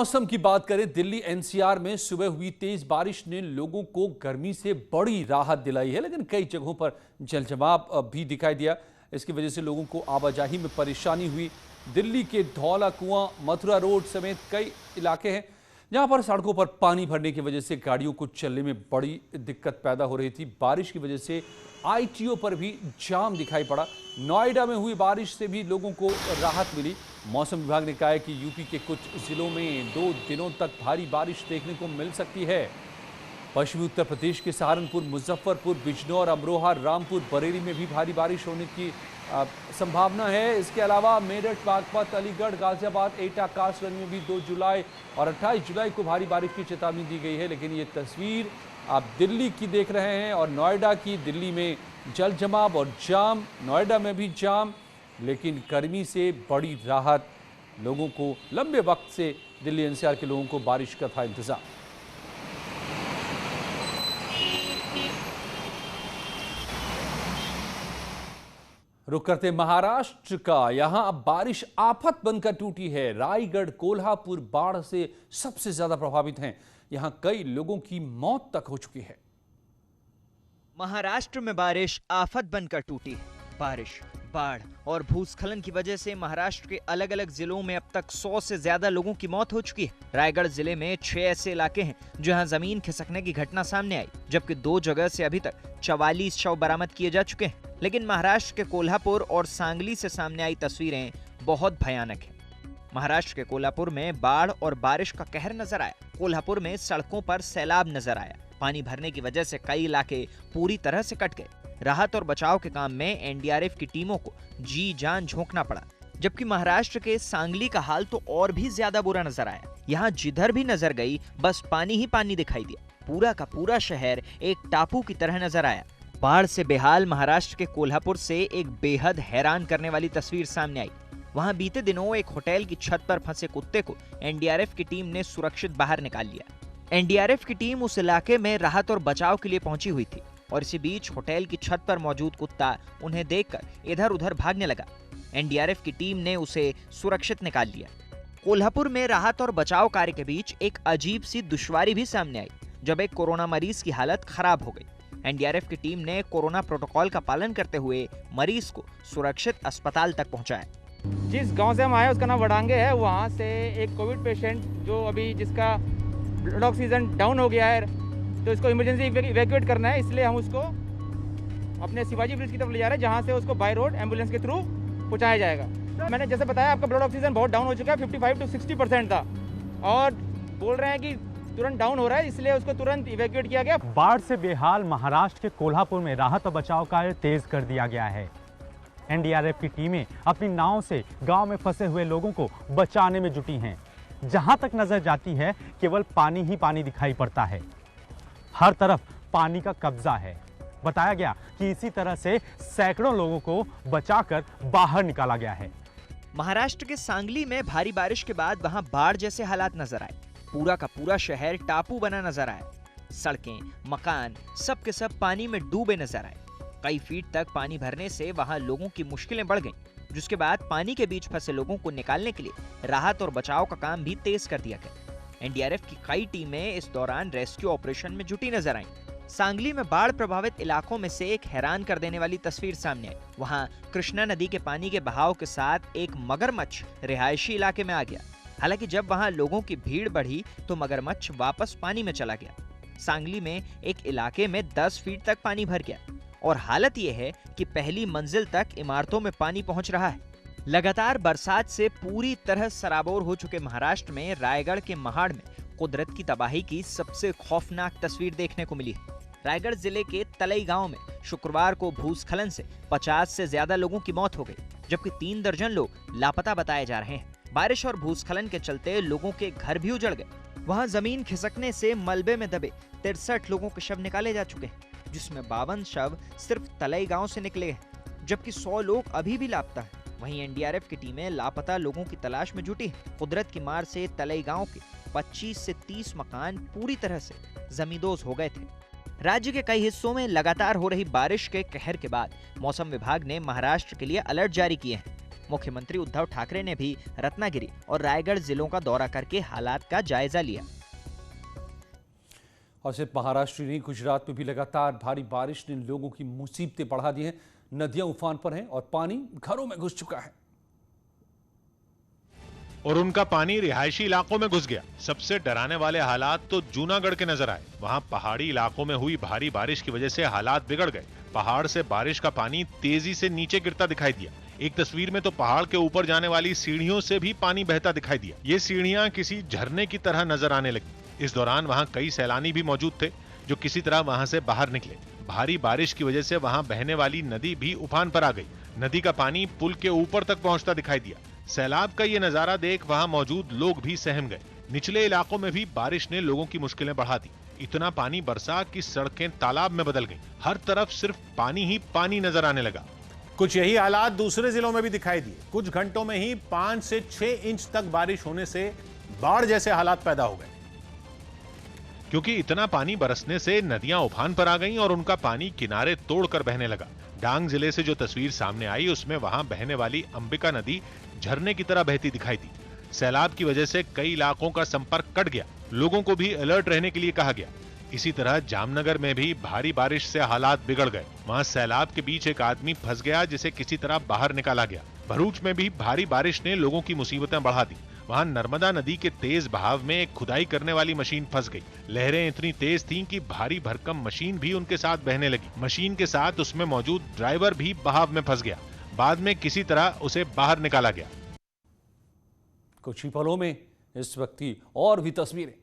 मौसम की बात करें, दिल्ली एनसीआर में सुबह हुई तेज बारिश ने लोगों को गर्मी से बड़ी राहत दिलाई है, लेकिन कई जगहों पर जलजमाव भी दिखाई दिया। इसकी वजह से लोगों को आवाजाही में परेशानी हुई। दिल्ली के धौला कुआं, मथुरा रोड समेत कई इलाके हैं जहां पर सड़कों पर पानी भरने की वजह से गाड़ियों को चलने में बड़ी दिक्कत पैदा हो रही थी। बारिश की वजह से आईटीओ पर भी जाम दिखाई पड़ा। नोएडा में हुई बारिश से भी लोगों को राहत मिली। मौसम विभाग ने कहा है कि यूपी के कुछ जिलों में 2 दिनों तक भारी बारिश देखने को मिल सकती है। पश्चिमी उत्तर प्रदेश के सहारनपुर, मुजफ्फरपुर, बिजनौर, अमरोहा, रामपुर, बरेली में भी भारी बारिश होने की संभावना है। इसके अलावा मेरठ, बागपत, अलीगढ़, गाजियाबाद, एटा, कासगंज में भी 2 जुलाई और 28 जुलाई को भारी बारिश की चेतावनी दी गई है। लेकिन ये तस्वीर आप दिल्ली की देख रहे हैं और नोएडा की। दिल्ली में जल जमाव और जाम, नोएडा में भी जाम, लेकिन गर्मी से बड़ी राहत। लोगों को लंबे वक्त से दिल्ली एनसीआर के लोगों को बारिश का था इंतजार। रुक करते महाराष्ट्र का। यहां अब बारिश आफत बनकर टूटी है। रायगढ़, कोल्हापुर बाढ़ से सबसे ज्यादा प्रभावित हैं। यहां कई लोगों की मौत तक हो चुकी है। महाराष्ट्र में बारिश आफत बनकर टूटी है। बारिश, बाढ़ और भूस्खलन की वजह से महाराष्ट्र के अलग अलग जिलों में अब तक 100 से ज्यादा लोगों की मौत हो चुकी है। रायगढ़ जिले में 6 ऐसे इलाके हैं जहां जमीन खिसकने की घटना सामने आई, जबकि 2 जगह से अभी तक 44 शव बरामद किए जा चुके हैं। लेकिन महाराष्ट्र के कोल्हापुर और सांगली से सामने आई तस्वीरें बहुत भयानक हैं। महाराष्ट्र के कोल्हापुर में बाढ़ और बारिश का कहर नजर आया। कोल्हापुर में सड़कों पर सैलाब नजर आया। पानी भरने की वजह से कई इलाके पूरी तरह से कट गए। राहत और बचाव के काम में एनडीआरएफ की टीमों को जी जान झोंकना पड़ा। जबकि महाराष्ट्र के सांगली का हाल तो और भी ज्यादा बुरा नजर आया। यहाँ जिधर भी नजर गई बस पानी ही पानी दिखाई दिया। पूरा का पूरा शहर एक टापू की तरह नजर आया। बाढ़ से बेहाल महाराष्ट्र के कोल्हापुर से एक बेहद हैरान करने वाली तस्वीर सामने आई। वहां बीते दिनों एक होटल की छत पर फंसे कुत्ते को एनडीआरएफ की टीम ने सुरक्षित बाहर निकाल लिया। एनडीआरएफ की टीम उस इलाके में राहत और बचाव के लिए पहुंची हुई थी और इसी बीच होटल की छत पर मौजूद कुत्ता उन्हें देखकर इधर उधर भागने लगा। एनडीआरएफ की टीम ने उसे सुरक्षित निकाल लिया। कोल्हापुर में राहत और बचाव कार्य के बीच एक अजीब सी दुश्वारी भी सामने आई, जब एक कोरोना मरीज की हालत खराब हो गई। एनडीआरएफ की टीम ने कोरोना प्रोटोकॉल का पालन करते हुए मरीज को सुरक्षित अस्पताल तक पहुंचाया। जिस गांव से हम आए उसका नाम वडांगे है। वहां से एक कोविड पेशेंट जो अभी जिसका ब्लड ऑक्सीजन डाउन हो गया है, तो इसको इमरजेंसी इवैक्यूएट करना है, इसलिए हम उसको अपने शिवाजी ब्रिज की तरफ ले जा रहे हैं, जहां से उसको बाय रोड एम्बुलेंस के थ्रू पहुंचाया जाएगा। मैंने जैसे बताया आपका ब्लड ऑक्सीजन बहुत डाउन हो चुका है, 55 to 60% था और बोल रहे हैं कि तुरंत डाउन हो रहा है, इसलिए उसको तुरंत इवैक्यूएट किया गया। बाढ़ से बेहाल महाराष्ट्र के कोल्हापुर में राहत और बचाव कार्य तेज कर दिया गया है। एनडीआरएफ की टीमें अपनी नाव से गांव में फंसे हुए लोगों को बचाने में जुटी हैं। जहां तक नजर जाती है केवल पानी ही पानी दिखाई पड़ता है। हर तरफ पानी का कब्जा है। बताया गया कि इसी तरह से सैकड़ों लोगों को बचाकर बाहर निकाला गया है। महाराष्ट्र के सांगली में भारी बारिश के बाद वहां बाढ़ जैसे हालात नजर आए। पूरा का पूरा शहर टापू बना नजर आया। सड़कें, मकान सब के सब पानी में डूबे नजर आए। कई फीट तक पानी भरने से वहां लोगों की मुश्किलें बढ़ गईं, जिसके बाद पानी के बीच फंसे लोगों को निकालने के लिए राहत और बचाव का काम भी तेज कर दिया गया। एनडीआरएफ की कई टीमें इस दौरान रेस्क्यू ऑपरेशन में जुटी नजर आईं। सांगली में बाढ़ प्रभावित इलाकों में से एक हैरान कर देने वाली तस्वीर सामने आई। वहां कृष्णा नदी के पानी के बहाव के साथ एक मगरमच्छ रिहायशी इलाके में आ गया। हालांकि जब वहां लोगों की भीड़ बढ़ी तो मगरमच्छ वापस पानी में चला गया। सांगली में एक इलाके में 10 फीट तक पानी भर गया और हालत यह है कि पहली मंजिल तक इमारतों में पानी पहुंच रहा है। लगातार बरसात से पूरी तरह सराबोर हो चुके महाराष्ट्र में रायगढ़ के महाड़ में कुदरत की तबाही की सबसे खौफनाक तस्वीर देखने को मिली है। रायगढ़ जिले के तलई गांव में शुक्रवार को भूस्खलन से 50 से ज्यादा लोगों की मौत हो गई, जबकि 3 दर्जन लोग लापता बताए जा रहे हैं। बारिश और भूस्खलन के चलते लोगों के घर भी उजड़ गए। वहां जमीन खिसकने से मलबे में दबे 63 लोगों के शव निकाले जा चुके हैं, जिसमें 52 शव सिर्फ तलई गांव से निकले हैं, जबकि 100 लोग अभी भी लापता हैं। वहीं एनडीआरएफ की टीमें लापता लोगों की तलाश में जुटी हैं। कुदरत की मार से तलई गांव के 25 से 30 मकान पूरी तरह से जमींदोज हो गए थे। राज्य के कई हिस्सों में लगातार हो रही बारिश के कहर के बाद मौसम विभाग ने महाराष्ट्र के लिए अलर्ट जारी किए हैं। मुख्यमंत्री उद्धव ठाकरे ने भी रत्नागिरी और रायगढ़ जिलों का दौरा करके हालात का जायजा लिया। और सिर्फ महाराष्ट्र ही नहीं, गुजरात में भी लगातार भारी बारिश ने लोगों की मुसीबतें बढ़ा दी हैं। नदियां उफान पर हैं और पानी घरों में घुस चुका है और उनका पानी रिहायशी इलाकों में घुस गया। सबसे डराने वाले हालात तो जूनागढ़ के नजर आए। वहां पहाड़ी इलाकों में हुई भारी बारिश की वजह से हालात बिगड़ गए। पहाड़ से बारिश का पानी तेजी से नीचे गिरता दिखाई दिया। एक तस्वीर में तो पहाड़ के ऊपर जाने वाली सीढ़ियों से भी पानी बहता दिखाई दिया। ये सीढ़ियां किसी झरने की तरह नजर आने लगी। इस दौरान वहां कई सैलानी भी मौजूद थे जो किसी तरह वहां से बाहर निकले। भारी बारिश की वजह से वहां बहने वाली नदी भी उफान पर आ गई। नदी का पानी पुल के ऊपर तक पहुंचता दिखाई दिया। सैलाब का ये नजारा देख वहां मौजूद लोग भी सहम गए। निचले इलाकों में भी बारिश ने लोगों की मुश्किलें बढ़ा दी। इतना पानी बरसा कि सड़कें तालाब में बदल गई। हर तरफ सिर्फ पानी ही पानी नजर आने लगा। कुछ यही हालात दूसरे जिलों में भी दिखाई दिए। कुछ घंटों में ही 5 से 6 इंच तक बारिश होने से बाढ़ जैसे हालात पैदा हो गए। क्योंकि इतना पानी बरसने से नदियां उफान पर आ गईं और उनका पानी किनारे तोड़कर बहने लगा। डांग जिले से जो तस्वीर सामने आई उसमें वहां बहने वाली अंबिका नदी झरने की तरह बहती दिखाई दी। सैलाब की वजह से कई इलाकों का संपर्क कट गया। लोगों को भी अलर्ट रहने के लिए कहा गया। इसी तरह जामनगर में भी भारी बारिश से हालात बिगड़ गए। वहां सैलाब के बीच एक आदमी फंस गया जिसे किसी तरह बाहर निकाला गया। भरूच में भी भारी बारिश ने लोगों की मुसीबतें बढ़ा दी। वहां नर्मदा नदी के तेज बहाव में एक खुदाई करने वाली मशीन फंस गई। लहरें इतनी तेज थीं कि भारी भरकम मशीन भी उनके साथ बहने लगी। मशीन के साथ उसमें मौजूद ड्राइवर भी बहाव में फंस गया। बाद में किसी तरह उसे बाहर निकाला गया। कुछ ही पलों में इस वक्त की और भी तस्वीरें।